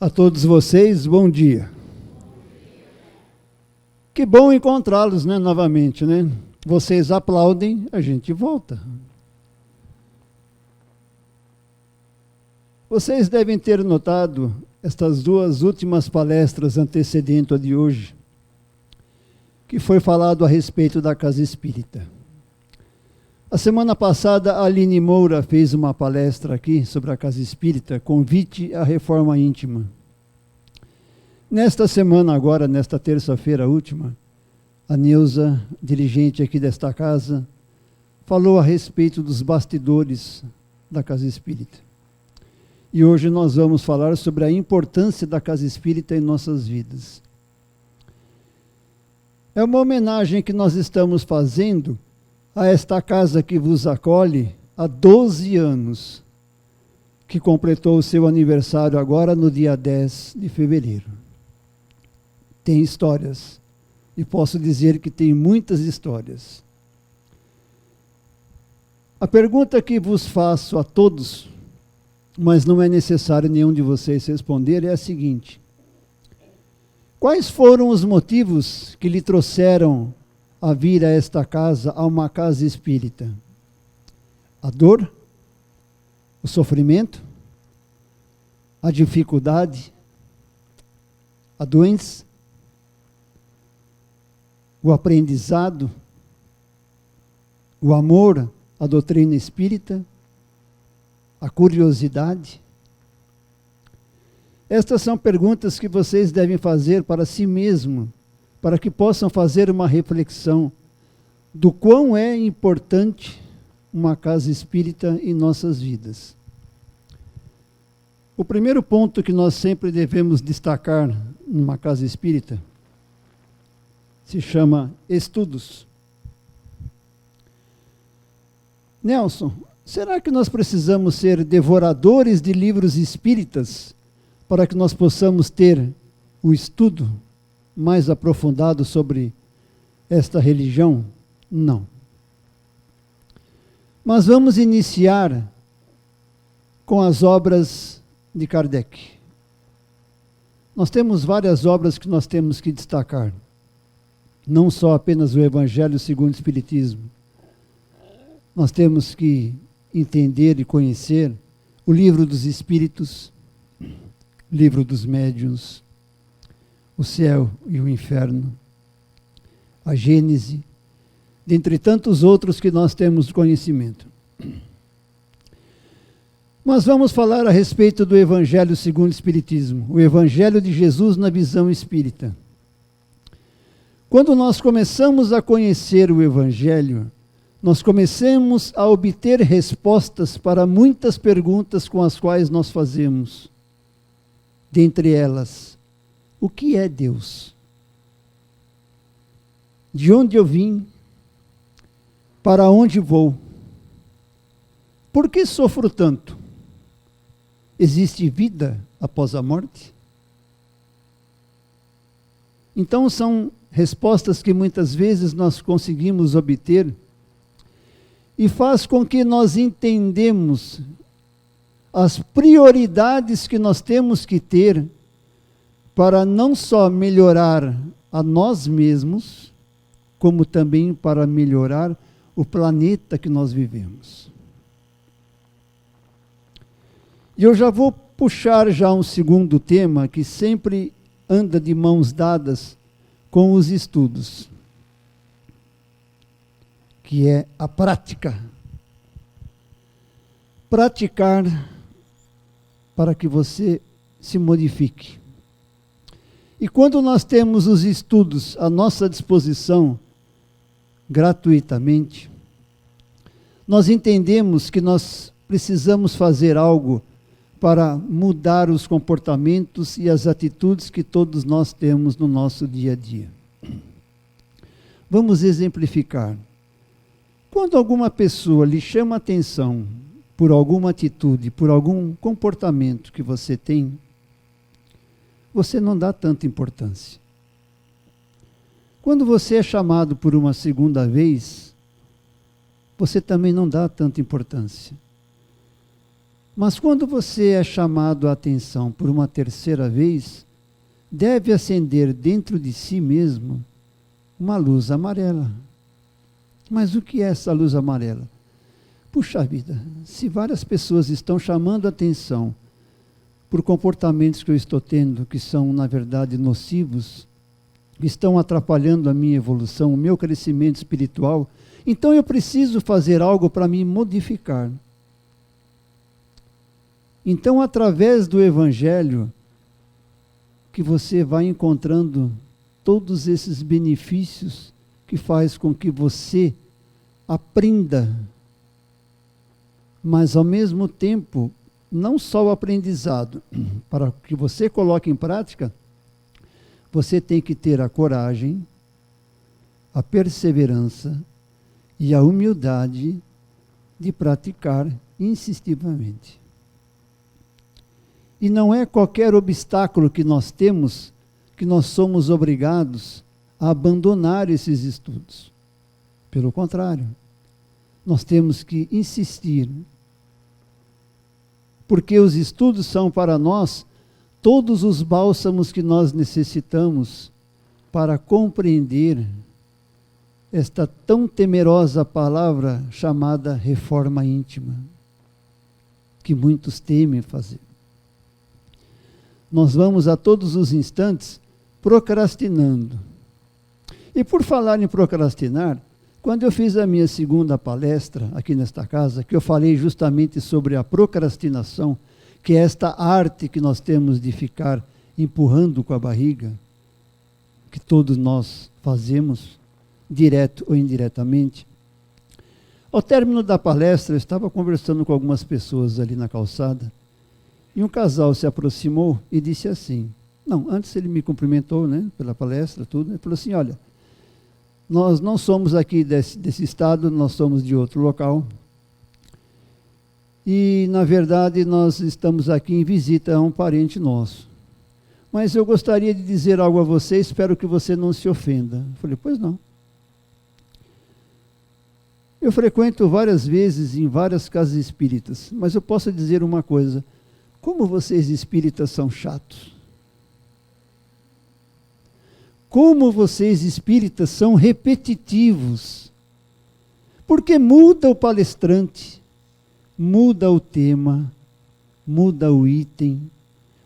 A todos vocês, bom dia. Que bom encontrá-los, novamente, Vocês aplaudem, a gente volta. Vocês devem ter notado estas duas últimas palestras antecedentes a de hoje, que foi falado a respeito da casa espírita. A semana passada, a Aline Moura fez uma palestra aqui sobre a casa espírita, convite à reforma íntima. Nesta semana agora, nesta terça-feira última, a Neuza, dirigente aqui desta casa, falou a respeito dos bastidores da casa espírita. E hoje nós vamos falar sobre a importância da casa espírita em nossas vidas. É uma homenagem que nós estamos fazendo a esta casa que vos acolhe há 12 anos, que completou o seu aniversário agora no dia 10 de fevereiro. Tem histórias, e posso dizer que tem muitas histórias. A pergunta que vos faço a todos, mas não é necessário nenhum de vocês responder, é a seguinte: quais foram os motivos que lhe trouxeram a vir a esta casa, a uma casa espírita? A dor? O sofrimento? A dificuldade? A doença? O aprendizado? O amor à doutrina espírita? A curiosidade? Estas são perguntas que vocês devem fazer para si mesmo, para que possam fazer uma reflexão do quão é importante uma casa espírita em nossas vidas. O primeiro ponto que nós sempre devemos destacar numa casa espírita se chama estudos. Nelson, será que nós precisamos ser devoradores de livros espíritas para que nós possamos ter o estudo mais aprofundado sobre esta religião? Não. Mas vamos iniciar com as obras de Kardec. Nós temos várias obras que nós temos que destacar. Não só apenas o Evangelho segundo o Espiritismo. Nós temos que entender e conhecer o Livro dos Espíritos, Livro dos Médiuns, o Céu e o Inferno, a Gênese, dentre tantos outros que nós temos conhecimento. Mas vamos falar a respeito do Evangelho segundo o Espiritismo, o Evangelho de Jesus na visão espírita. Quando nós começamos a conhecer o Evangelho, nós começamos a obter respostas para muitas perguntas com as quais nós fazemos. Dentre elas, o que é Deus? De onde eu vim? Para onde vou? Por que sofro tanto? Existe vida após a morte? Então são respostas que muitas vezes nós conseguimos obter e faz com que nós entendemos as prioridades que nós temos que ter para não só melhorar a nós mesmos, como também para melhorar o planeta que nós vivemos. E eu já vou puxar já um segundo tema que sempre anda de mãos dadas com os estudos, que é a prática. Praticar para que você se modifique. E quando nós temos os estudos à nossa disposição, gratuitamente, nós entendemos que nós precisamos fazer algo para mudar os comportamentos e as atitudes que todos nós temos no nosso dia a dia. Vamos exemplificar. Quando alguma pessoa lhe chama atenção por alguma atitude, por algum comportamento que você tem, você não dá tanta importância. Quando você é chamado por uma segunda vez, você também não dá tanta importância. Mas quando você é chamado a atenção por uma terceira vez, deve acender dentro de si mesmo uma luz amarela. Mas o que é essa luz amarela? Puxa vida, se várias pessoas estão chamando a atenção por comportamentos que eu estou tendo, que são, na verdade, nocivos, que estão atrapalhando a minha evolução, o meu crescimento espiritual, então eu preciso fazer algo para me modificar. Então, através do Evangelho, que você vai encontrando todos esses benefícios que faz com que você aprenda, mas ao mesmo tempo, não só o aprendizado, para que você coloque em prática, você tem que ter a coragem, a perseverança e a humildade de praticar insistivamente. E não é qualquer obstáculo que nós temos que nós somos obrigados a abandonar esses estudos. Pelo contrário, nós temos que insistir, porque os estudos são para nós todos os bálsamos que nós necessitamos para compreender esta tão temerosa palavra chamada reforma íntima, que muitos temem fazer. Nós vamos a todos os instantes procrastinando. E por falar em procrastinar, quando eu fiz a minha segunda palestra aqui nesta casa, que eu falei justamente sobre a procrastinação, que é esta arte que nós temos de ficar empurrando com a barriga, que todos nós fazemos, direto ou indiretamente. Ao término da palestra, eu estava conversando com algumas pessoas ali na calçada, e um casal se aproximou e disse assim, não, antes ele me cumprimentou, né, pela palestra, tudo, ele falou assim, olha, nós não somos aqui desse estado, nós somos de outro local, e na verdade nós estamos aqui em visita a um parente nosso, mas eu gostaria de dizer algo a você, espero que você não se ofenda. Eu falei, pois não. Eu frequento várias vezes em várias casas espíritas, mas eu posso dizer uma coisa, como vocês espíritas são chatos. Como vocês espíritas são repetitivos. Porque muda o palestrante, muda o tema, muda o item,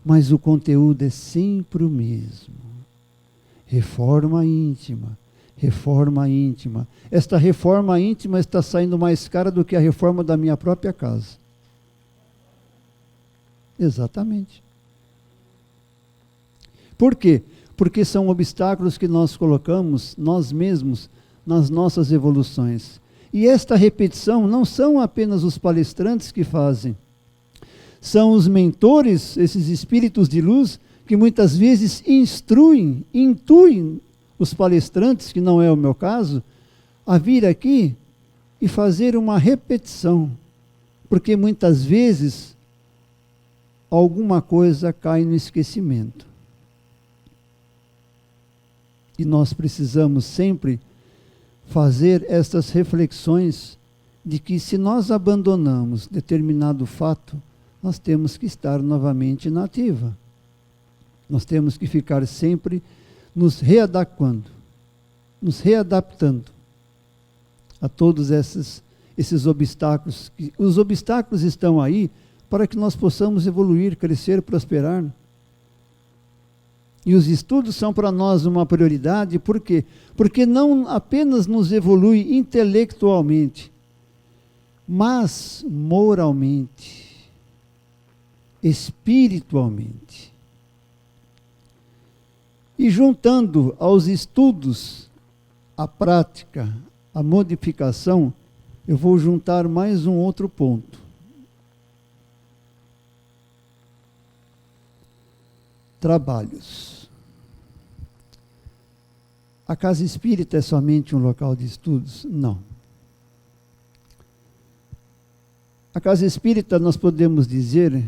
mas o conteúdo é sempre o mesmo. Reforma íntima, reforma íntima. Esta reforma íntima está saindo mais cara do que a reforma da minha própria casa. Exatamente. Por quê? Porque são obstáculos que nós colocamos, nós mesmos, nas nossas evoluções. E esta repetição não são apenas os palestrantes que fazem. São os mentores, esses espíritos de luz, que muitas vezes intuem os palestrantes, que não é o meu caso, a vir aqui e fazer uma repetição. Porque muitas vezes alguma coisa cai no esquecimento. E nós precisamos sempre fazer essas reflexões de que se nós abandonamos determinado fato, nós temos que estar novamente na ativa. Nós temos que ficar sempre nos readaptando a todos esses obstáculos. Os obstáculos estão aí para que nós possamos evoluir, crescer, prosperar. E os estudos são para nós uma prioridade, por quê? Porque não apenas nos evolui intelectualmente, mas moralmente, espiritualmente. E juntando aos estudos, a prática, a modificação, eu vou juntar mais um outro ponto. Trabalhos. A casa espírita é somente um local de estudos? Não. A casa espírita nós podemos dizer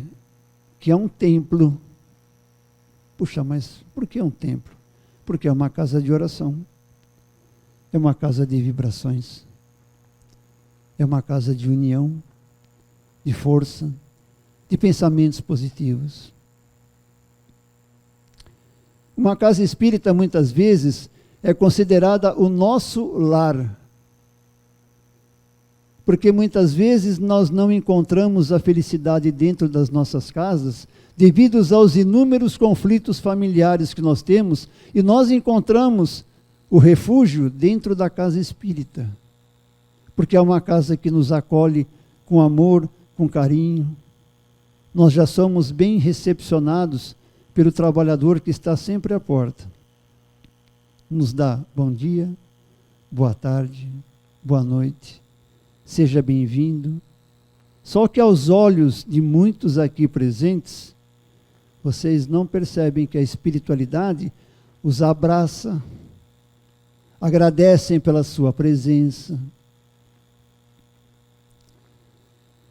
que é um templo. Puxa, mas por que é um templo? Porque é uma casa de oração. É uma casa de vibrações. É uma casa de união, de força, de pensamentos positivos. Uma casa espírita, muitas vezes, é considerada o nosso lar. Porque muitas vezes nós não encontramos a felicidade dentro das nossas casas, devido aos inúmeros conflitos familiares que nós temos, e nós encontramos o refúgio dentro da casa espírita. Porque é uma casa que nos acolhe com amor, com carinho. Nós já somos bem recepcionados pelo trabalhador que está sempre à porta. Nos dá bom dia, boa tarde, boa noite, seja bem-vindo. Só que aos olhos de muitos aqui presentes, vocês não percebem que a espiritualidade os abraça, agradecem pela sua presença.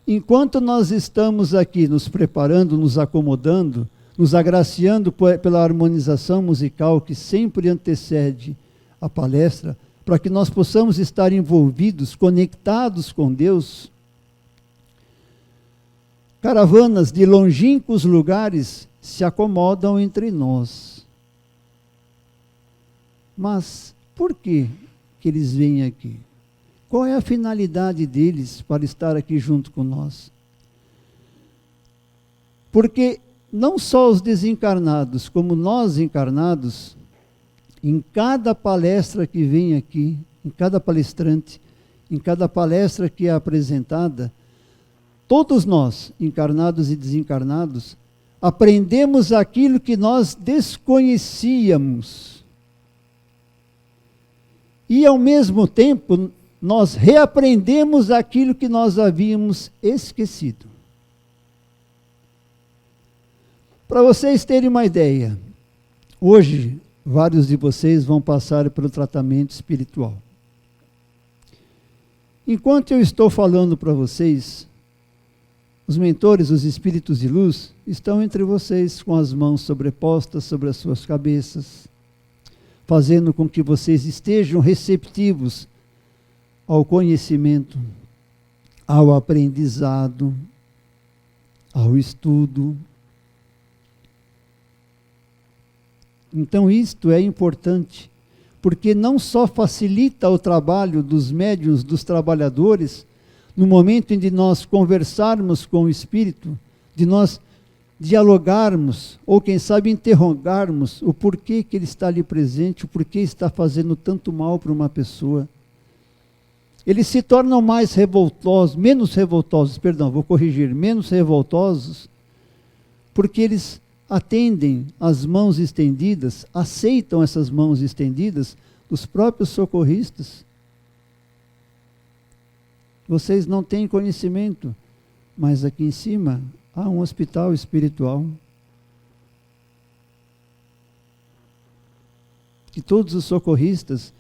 Enquanto nós estamos aqui nos preparando, nos acomodando, nos agraciando pela harmonização musical que sempre antecede a palestra, para que nós possamos estar envolvidos, conectados com Deus, caravanas de longínquos lugares se acomodam entre nós. Mas por que eles vêm aqui? Qual é a finalidade deles para estar aqui junto com nós? Porque não só os desencarnados, como nós encarnados, em cada palestra que vem aqui, em cada palestrante, em cada palestra que é apresentada, todos nós, encarnados e desencarnados, aprendemos aquilo que nós desconhecíamos. E, ao mesmo tempo, nós reaprendemos aquilo que nós havíamos esquecido. Para vocês terem uma ideia, hoje, vários de vocês vão passar pelo tratamento espiritual. Enquanto eu estou falando para vocês, os mentores, os espíritos de luz, estão entre vocês com as mãos sobrepostas sobre as suas cabeças, fazendo com que vocês estejam receptivos ao conhecimento, ao aprendizado, ao estudo. Então isto é importante, porque não só facilita o trabalho dos médiuns, dos trabalhadores, no momento em que nós conversarmos com o Espírito, de nós dialogarmos, ou quem sabe interrogarmos o porquê que ele está ali presente, o porquê está fazendo tanto mal para uma pessoa. Eles se tornam mais revoltosos, menos revoltosos, menos revoltosos, porque eles atendem as mãos estendidas, aceitam essas mãos estendidas dos próprios socorristas. Vocês não têm conhecimento, mas aqui em cima há um hospital espiritual que todos os socorristas,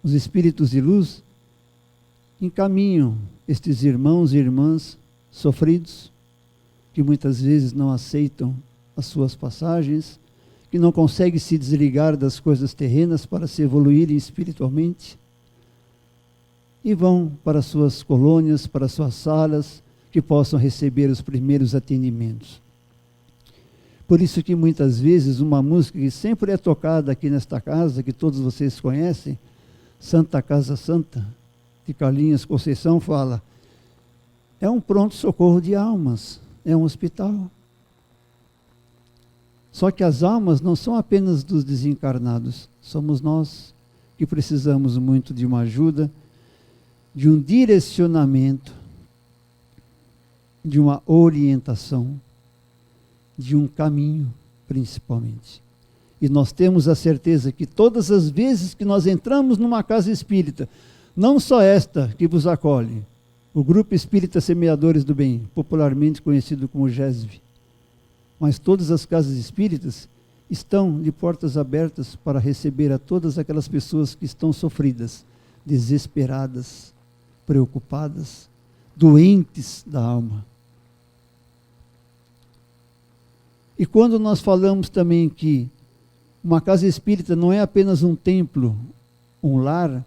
os espíritos de luz, encaminham estes irmãos e irmãs sofridos, que muitas vezes não aceitam as suas passagens, que não conseguem se desligar das coisas terrenas para se evoluírem espiritualmente, e vão para suas colônias, para suas salas, que possam receber os primeiros atendimentos. Por isso que muitas vezes uma música que sempre é tocada aqui nesta casa, que todos vocês conhecem, Santa Casa Santa, de Carlinhos Conceição, fala, é um pronto-socorro de almas, é um hospital. Só que as almas não são apenas dos desencarnados, somos nós que precisamos muito de uma ajuda, de um direcionamento, de uma orientação, de um caminho, principalmente. E nós temos a certeza que todas as vezes que nós entramos numa casa espírita, não só esta que vos acolhe, o Grupo Espírita Semeadores do Bem, popularmente conhecido como GESV, mas todas as casas espíritas estão de portas abertas para receber a todas aquelas pessoas que estão sofridas, desesperadas, preocupadas, doentes da alma. E quando nós falamos também que uma casa espírita não é apenas um templo, um lar,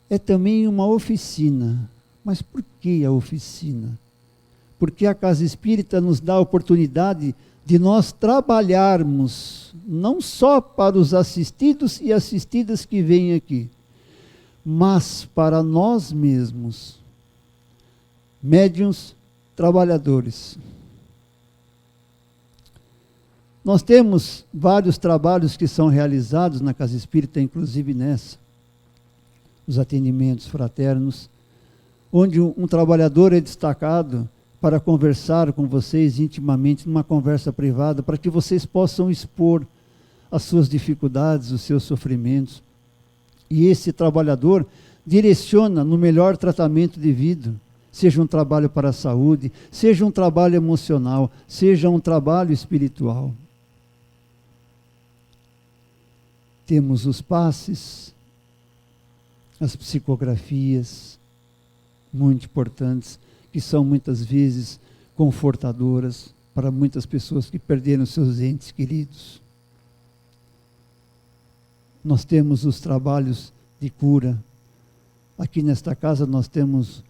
é também uma oficina. Mas por que a oficina? porque a casa espírita nos dá a oportunidade de nós trabalharmos, não só para os assistidos e assistidas que vêm aqui, mas para nós mesmos, médiuns trabalhadores. Nós temos vários trabalhos que são realizados na casa espírita, inclusive nessa, os atendimentos fraternos, onde um trabalhador é destacado para conversar com vocês intimamente, numa conversa privada, para que vocês possam expor as suas dificuldades, os seus sofrimentos. E esse trabalhador direciona no melhor tratamento de vida, seja um trabalho para a saúde, seja um trabalho emocional, seja um trabalho espiritual. Temos os passes, as psicografias, muito importantes, que são muitas vezes confortadoras para muitas pessoas que perderam seus entes queridos. Nós temos os trabalhos de cura. Aqui nesta casa nós temos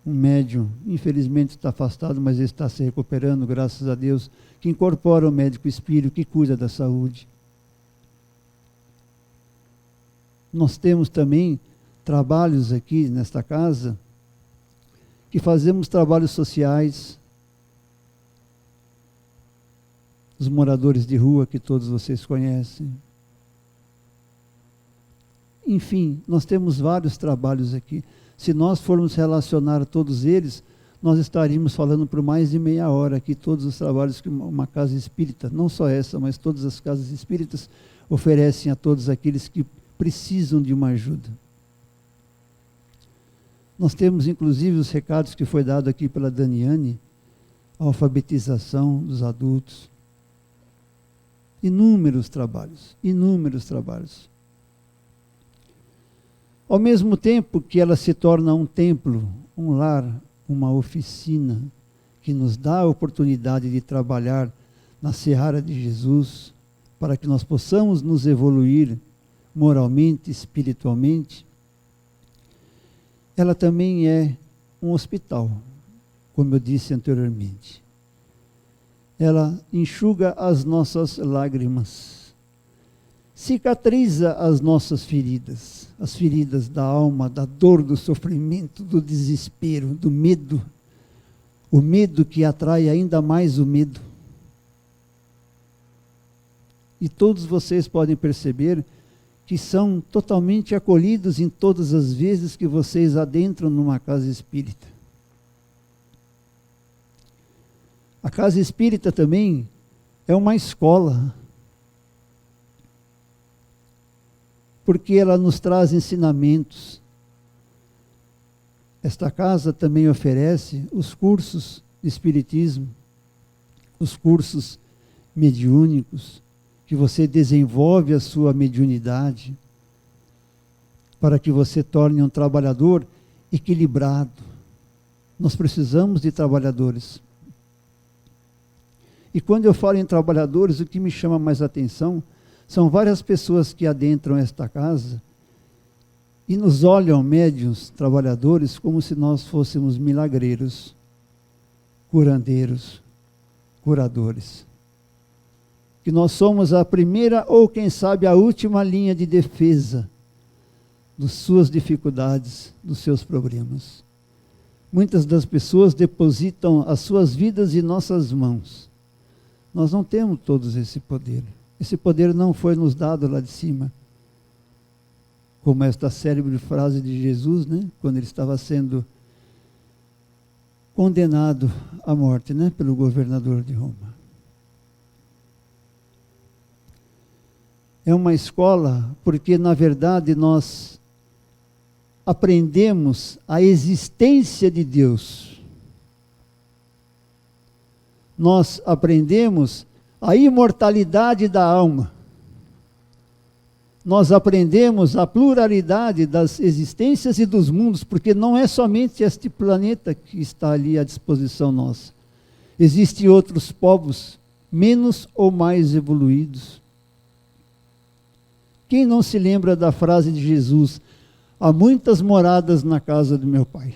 um médium, infelizmente está afastado, mas ele está se recuperando, graças a Deus, que incorpora o médico espírito, que cuida da saúde. Nós temos também trabalhos aqui nesta casa, que fazemos trabalhos sociais, os moradores de rua que todos vocês conhecem. Enfim, nós temos vários trabalhos aqui. Se nós formos relacionar todos eles, nós estaríamos falando por mais de meia hora aqui, todos os trabalhos que uma casa espírita, não só essa, mas todas as casas espíritas, oferecem a todos aqueles que precisam de uma ajuda. Nós temos, inclusive, os recados que foi dado aqui pela Daniane, a alfabetização dos adultos. Inúmeros trabalhos, inúmeros trabalhos. Ao mesmo tempo que ela se torna um templo, um lar, uma oficina, que nos dá a oportunidade de trabalhar na seara de Jesus, para que nós possamos nos evoluir moralmente, espiritualmente, ela também é um hospital, como eu disse anteriormente. Ela enxuga as nossas lágrimas, cicatriza as nossas feridas, as feridas da alma, da dor, do sofrimento, do desespero, do medo, o medo que atrai ainda mais o medo. E todos vocês podem perceber que são totalmente acolhidos em todas as vezes que vocês adentram numa casa espírita. A casa espírita também é uma escola, porque ela nos traz ensinamentos. Esta casa também oferece os cursos de espiritismo, os cursos mediúnicos, que você desenvolve a sua mediunidade, para que você torne um trabalhador equilibrado. Nós precisamos de trabalhadores. E quando eu falo em trabalhadores, o que me chama mais atenção são várias pessoas que adentram esta casa e nos olham, médiuns, trabalhadores, como se nós fôssemos milagreiros, curandeiros, curadores. Que nós somos a primeira ou, quem sabe, a última linha de defesa das suas dificuldades, dos seus problemas. Muitas das pessoas depositam as suas vidas em nossas mãos. Nós não temos todos esse poder. Esse poder não foi nos dado lá de cima. Como esta célebre frase de Jesus, né? Quando ele estava sendo condenado à morte, né? Pelo governador de Roma. É uma escola porque, na verdade, nós aprendemos a existência de Deus. Nós aprendemos a imortalidade da alma. Nós aprendemos a pluralidade das existências e dos mundos, porque não é somente este planeta que está ali à disposição nossa. Existem outros povos menos ou mais evoluídos. Quem não se lembra da frase de Jesus: há muitas moradas na casa do meu Pai?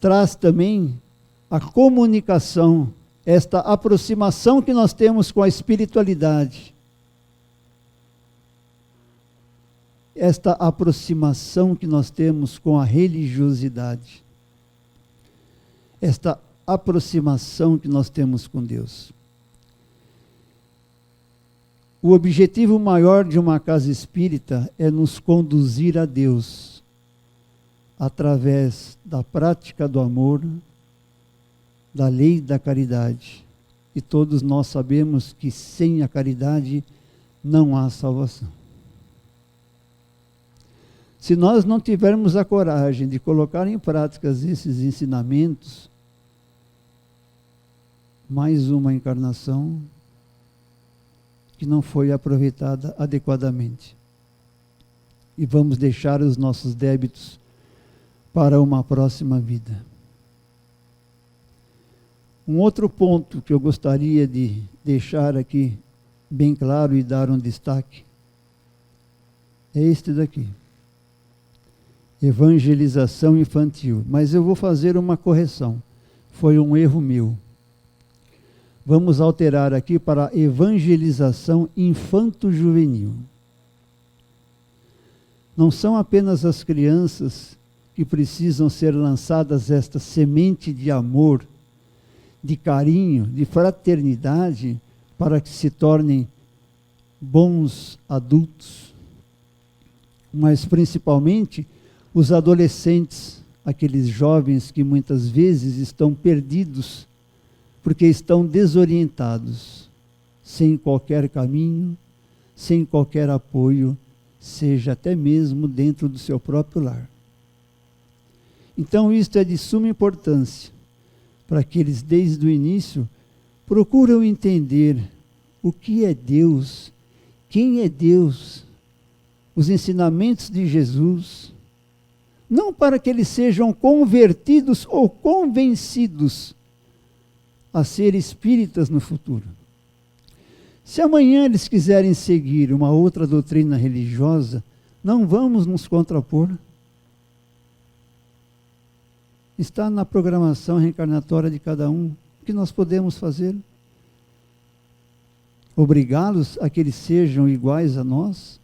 traz também a comunicação, esta aproximação que nós temos com a espiritualidade. Esta aproximação que nós temos com a religiosidade. Esta aproximação que nós temos com Deus. O objetivo maior de uma casa espírita é nos conduzir a Deus, através da prática do amor, da lei da caridade. E todos nós sabemos que sem a caridade não há salvação. Se nós não tivermos a coragem de colocar em prática esses ensinamentos, mais uma encarnação que não foi aproveitada adequadamente. E vamos deixar os nossos débitos para uma próxima vida. Um outro ponto que eu gostaria de deixar aqui bem claro e dar um destaque é este daqui. Evangelização infantil. Mas eu vou fazer uma correção. Foi um erro meu. Vamos alterar aqui para evangelização infanto-juvenil. Não são apenas as crianças que precisam ser lançadas esta semente de amor, de carinho, de fraternidade, para que se tornem bons adultos, mas principalmente os adolescentes, aqueles jovens que muitas vezes estão perdidos, porque estão desorientados, sem qualquer caminho, sem qualquer apoio, seja até mesmo dentro do seu próprio lar. Então isto é de suma importância, para que eles desde o início procuram entender o que é Deus, quem é Deus, os ensinamentos de Jesus, não para que eles sejam convertidos ou convencidos a ser espíritas no futuro. Se amanhã eles quiserem seguir uma outra doutrina religiosa, não vamos nos contrapor. Está na programação reencarnatória de cada um. O que nós podemos fazer? Obrigá-los a que eles sejam iguais a nós?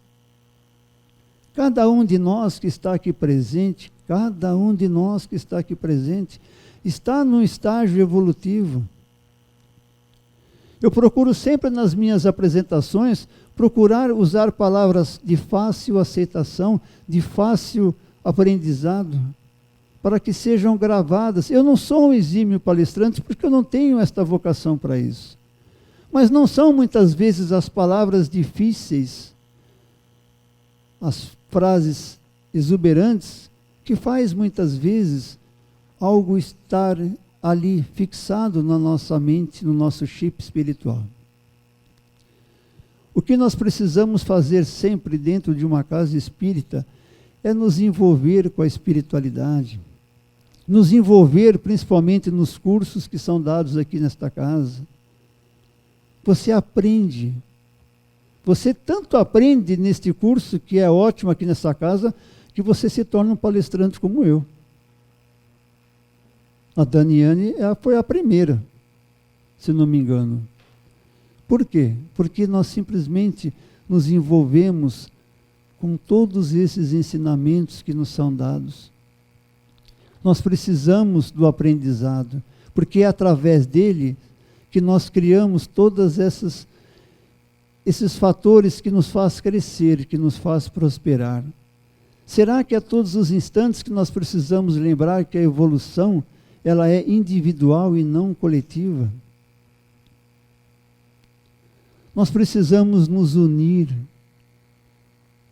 Cada um de nós que está aqui presente, está num estágio evolutivo. Eu procuro sempre nas minhas apresentações, procurar usar palavras de fácil aceitação, de fácil aprendizado, para que sejam gravadas. Eu não sou um exímio palestrante, porque eu não tenho esta vocação para isso. Mas não são muitas vezes as palavras difíceis, as frases exuberantes, que faz muitas vezes algo estar ali fixado na nossa mente, no nosso chip espiritual. O que nós precisamos fazer sempre dentro de uma casa espírita é nos envolver com a espiritualidade, nos envolver principalmente nos cursos que são dados aqui nesta casa. Você aprende, você tanto aprende neste curso, que é ótimo aqui nessa casa, que você se torna um palestrante como eu. A Daniane foi a primeira, se não me engano. Por quê? Porque nós simplesmente nos envolvemos com todos esses ensinamentos que nos são dados. Nós precisamos do aprendizado, porque é através dele que nós criamos todas esses fatores que nos faz crescer, que nos faz prosperar. Será que a todos os instantes que nós precisamos lembrar que a evolução ela é individual e não coletiva? Nós precisamos nos unir.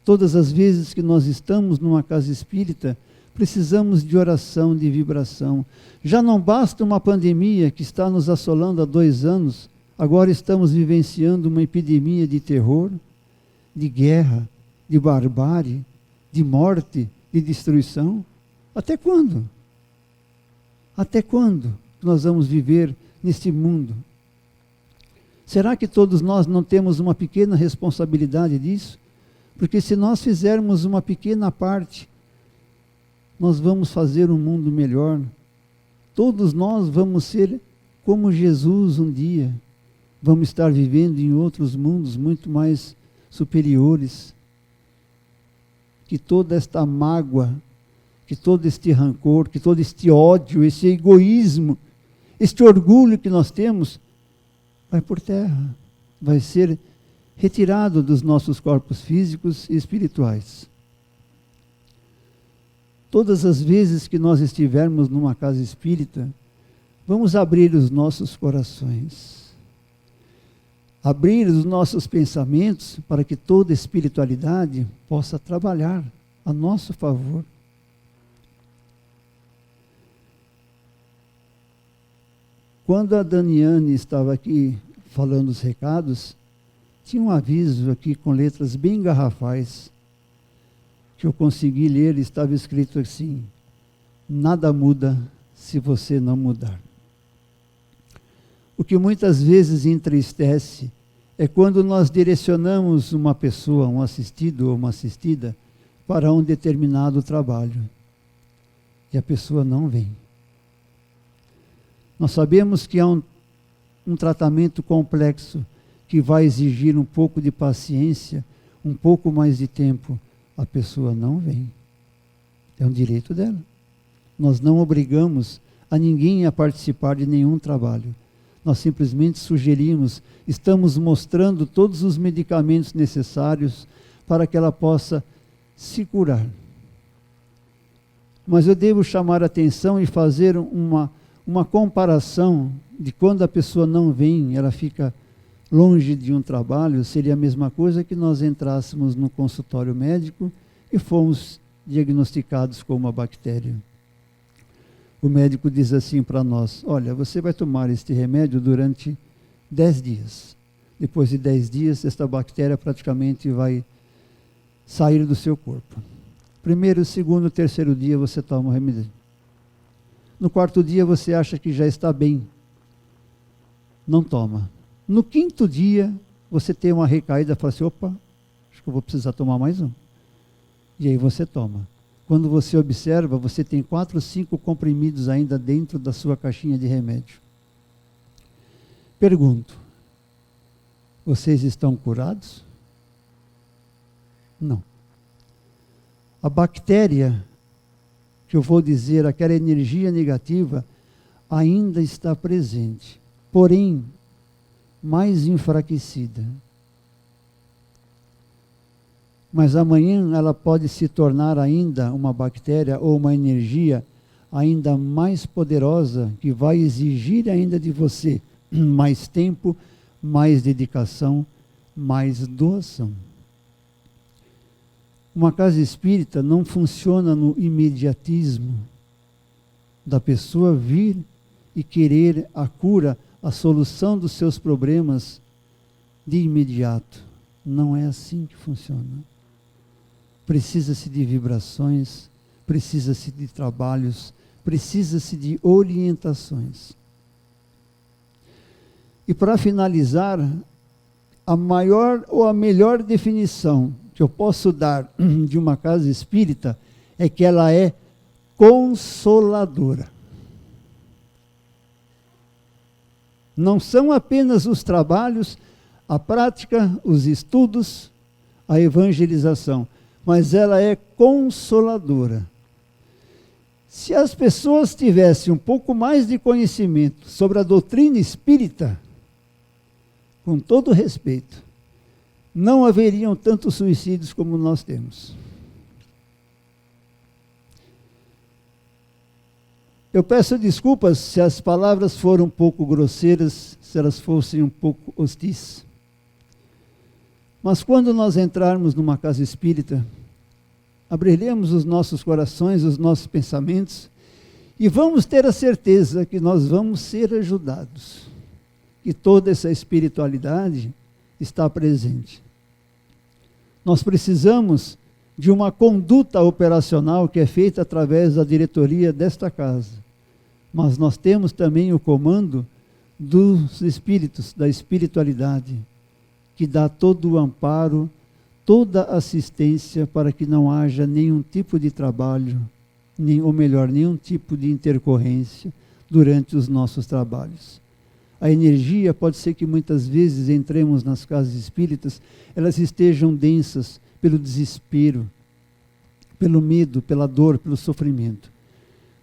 Todas as vezes que nós estamos numa casa espírita, precisamos de oração, de vibração. Já não basta uma pandemia que está nos assolando há 2 anos, agora estamos vivenciando uma epidemia de terror, de guerra, de barbárie, de morte, de destruição. Até quando? Até quando nós vamos viver neste mundo? Será que todos nós não temos uma pequena responsabilidade disso? Porque se nós fizermos uma pequena parte, nós vamos fazer um mundo melhor. todos nós vamos ser como Jesus um dia. Vamos estar vivendo em outros mundos muito mais superiores. Que toda esta mágoa, que todo este rancor, que todo este ódio, esse egoísmo, este orgulho que nós temos, vai por terra, vai ser retirado dos nossos corpos físicos e espirituais. Todas as vezes que nós estivermos numa casa espírita, vamos abrir os nossos corações, abrir os nossos pensamentos para que toda espiritualidade possa trabalhar a nosso favor. Quando a Daniane estava aqui falando os recados, tinha um aviso aqui com letras bem garrafais, que eu consegui ler, estava escrito assim: nada muda se você não mudar. O que muitas vezes entristece é quando nós direcionamos uma pessoa, um assistido ou uma assistida, para um determinado trabalho, e a pessoa não vem. Nós sabemos que há um tratamento complexo, que vai exigir um pouco de paciência, um pouco mais de tempo. A pessoa não vem. É um direito dela. Nós não obrigamos a ninguém a participar de nenhum trabalho. Nós simplesmente sugerimos, estamos mostrando todos os medicamentos necessários para que ela possa se curar. Mas eu devo chamar a atenção e fazer uma comparação de quando a pessoa não vem, ela fica longe de um trabalho. Seria a mesma coisa que nós entrássemos no consultório médico e fomos diagnosticados com uma bactéria. O médico diz assim para nós: olha, você vai tomar este remédio durante 10 dias. Depois de 10 dias, esta bactéria praticamente vai sair do seu corpo. Primeiro, segundo, terceiro dia você toma o remédio. No quarto dia você acha que já está bem. Não toma. No quinto dia, você tem uma recaída, fala assim: opa, acho que eu vou precisar tomar mais um. E aí você toma. Quando você observa, você tem 4 ou 5 comprimidos ainda dentro da sua caixinha de remédio. Pergunto: vocês estão curados? Não. A bactéria, que eu vou dizer, aquela energia negativa, ainda está presente, porém mais enfraquecida. Mas amanhã ela pode se tornar ainda uma bactéria ou uma energia ainda mais poderosa, que vai exigir ainda de você mais tempo, mais dedicação, mais doação. Uma casa espírita não funciona no imediatismo da pessoa vir e querer a cura, a solução dos seus problemas de imediato. Não é assim que funciona. Precisa-se de vibrações, precisa-se de trabalhos, precisa-se de orientações. E para finalizar, a maior ou a melhor definição que eu posso dar de uma casa espírita é que ela é consoladora. Não são apenas os trabalhos, a prática, os estudos, a evangelização, mas ela é consoladora. Se as pessoas tivessem um pouco mais de conhecimento sobre a doutrina espírita, com todo respeito, não haveriam tantos suicídios como nós temos. Eu peço desculpas se as palavras foram um pouco grosseiras, se elas fossem um pouco hostis. Mas quando nós entrarmos numa casa espírita, abriremos os nossos corações, os nossos pensamentos, e vamos ter a certeza que nós vamos ser ajudados, que toda essa espiritualidade está presente. Nós precisamos de uma conduta operacional que é feita através da diretoria desta casa, mas nós temos também o comando dos espíritos, da espiritualidade, que dá todo o amparo, toda a assistência para que não haja nenhum tipo de trabalho, ou melhor, nenhum tipo de intercorrência. durante os nossos trabalhos. A energia pode ser que muitas vezes entremos nas casas espíritas, elas estejam densas pelo desespero, pelo medo, pela dor, pelo sofrimento.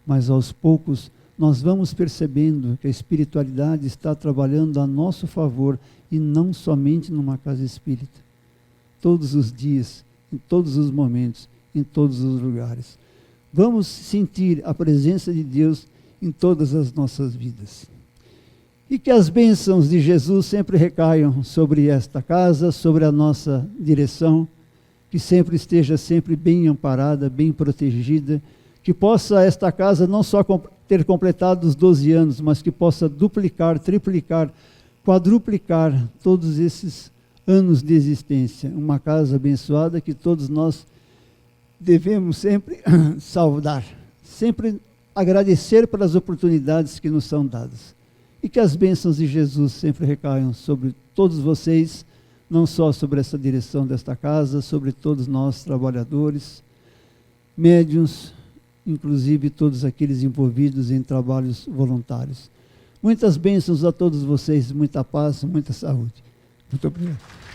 Mas aos poucos nós vamos percebendo que a espiritualidade está trabalhando a nosso favor e não somente numa casa espírita. Todos os dias, em todos os momentos, em todos os lugares. Vamos sentir a presença de Deus em todas as nossas vidas. E que as bênçãos de Jesus sempre recaiam sobre esta casa, sobre a nossa direção, que sempre esteja sempre bem amparada, bem protegida, que possa esta casa não só ter completado os 12 anos, mas que possa duplicar, triplicar, quadruplicar todos esses anos de existência. Uma casa abençoada que todos nós devemos sempre saudar, sempre agradecer pelas oportunidades que nos são dadas. E que as bênçãos de Jesus sempre recaiam sobre todos vocês, não só sobre essa direção desta casa, sobre todos nós trabalhadores, médiuns, inclusive todos aqueles envolvidos em trabalhos voluntários. Muitas bênçãos a todos vocês, muita paz, muita saúde. Muito obrigado.